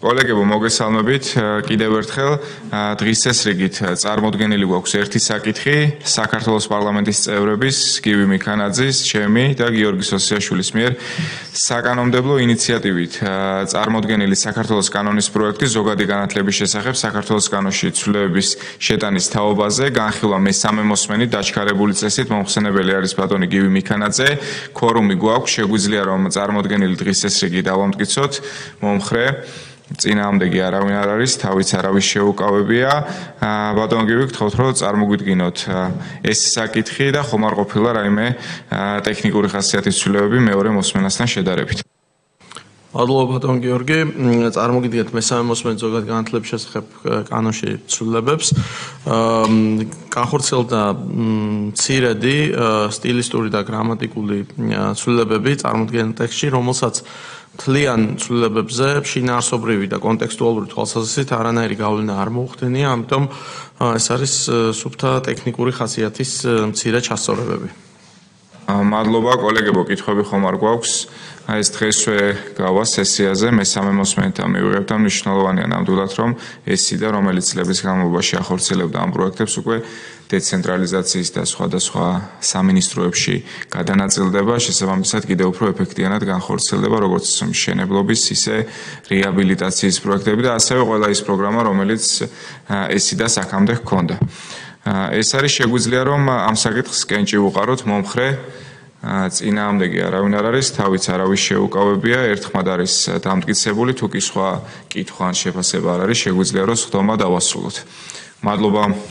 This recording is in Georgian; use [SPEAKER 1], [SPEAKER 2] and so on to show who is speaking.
[SPEAKER 1] კოლეგებო, მოგესალმებით. კიდევ ერთხელ დღის წესრიგით წარმოდგენილი გვაქვს ერთი საკითხი საქართველოს პარლამენტის წევრების გივი მიქანაძის, ჩემი და გიორგი სოსიაშვილის მიერ საკანონმდებლო ინიციატივით წარმოდგენილი საქართველოს კანონის პროექტი ზოგადი განათლების შესახებ საქართველოს კანონში ცვლილებების შეტანის თაობაზე განხილვა მესამე მოსმენით დაჩქარებული წესით მომხსენებელი არის ბატონი გივი მიქანაძე. Ქორუმი გვაქვს, შეგვიძლია რომ წარმოდგენილი დღის წესრიგი დავამტკიცოთ. მომხრე წინააღმდეგი არავინ არ არის, თავიც არავის შეუკავებია. ბატონ გივი, გთხოვთ რომ წარმოგვიდგინოთ ეს საკითხი და ხომ არ ყოფილა რაიმე ტექნიკური ხასიათის ცვლილებები მეორე მოსმენასთან შედარებით.
[SPEAKER 2] მადლობა ბატონ გიორგი, წარმოგიდგენთ მესამე მოსმენით ზოგადი განათლების შესახებ კანონში ცვლილებებს. განხორციელდა მცირედი სტილისტური და გრამატიკული ცვლილებები წარმოდგენილ ტექსტში, რომელსაც მთლიან ცვლილებებზე შინაარსობრივი და კონტექსტუალური თვალსაზრისით არანაირი გავლენა არ მოუხდენია, ამიტომ ეს არის სუფთა ტექნიკური ხასიათის მცირე ჩასწორებები.
[SPEAKER 1] მადლობა კოლეგებო, კითხვები ხომ არ გვაქვს? ეს დღესვე გავა სესიაზე მესამე მოსმენით მივიღებთ და მნიშვნელოვანია ნამდვილად რომ ეს სიდა რომელიც წლების განმავლობაში ახორციელებდა ამ პროექტებს უკვე დეცენტრალიზაციის და სხვადასხვა სამინისტროებში გადანაწილდება, შესაბამისად კიდევ უფრო ეფექტიანად განხორციელდება როგორც მშენებლობის, ისე რეაბილიტაციის პროექტები და ასევე ყველა ის პროგრამა, რომელიც ეს სიდა აქამდე ჰქონდა. ეს არის შეგვიძლია რომ ამ საკითხს კენჭი ვუყაროთ მომხრე წინააღმდეგი არავინ არ არის, თავიც არავის შეუკავებია, ერთხმად არის დამტკიცებული, თუ კი სხვა კითხვა ან შეფასება არ არის, შეგვიძლია რომ სხდომა დავასრულოთ. მადლობა.